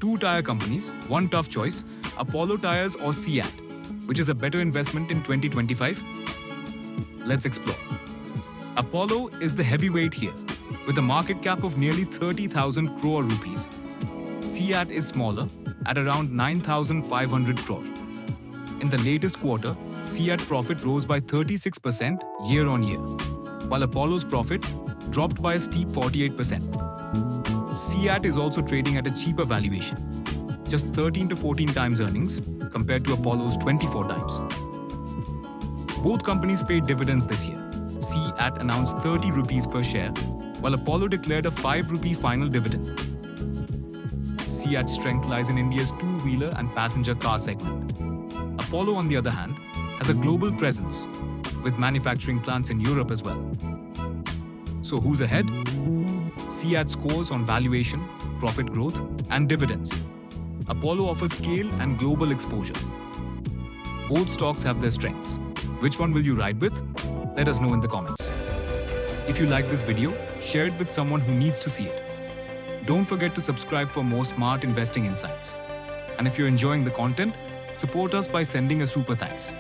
two tire companies, one tough choice, Apollo Tyres or CEAT, which is a better investment in 2025? Let's explore. Apollo is the heavyweight here, with a market cap of nearly 30,000 crore rupees. CEAT is smaller, at around 9,500 crore. In the latest quarter, CEAT profit rose by 36% year-on-year, while Apollo's profit dropped by a steep 48%. CEAT is also trading at a cheaper valuation, just 13 to 14 times earnings compared to Apollo's 24 times. Both companies paid dividends this year. CEAT announced 30 rupees per share, while Apollo declared a 5 rupee final dividend. CEAT's strength lies in India's two-wheeler and passenger car segment. Apollo, on the other hand, has a global presence, with manufacturing plants in Europe as well. So who's ahead? CEAT scores on valuation, profit growth, and dividends. Apollo offers scale and global exposure. Both stocks have their strengths. Which one will you ride with? Let us know in the comments. If you like this video, share it with someone who needs to see it. Don't forget to subscribe for more smart investing insights. And if you're enjoying the content, support us by sending a super thanks.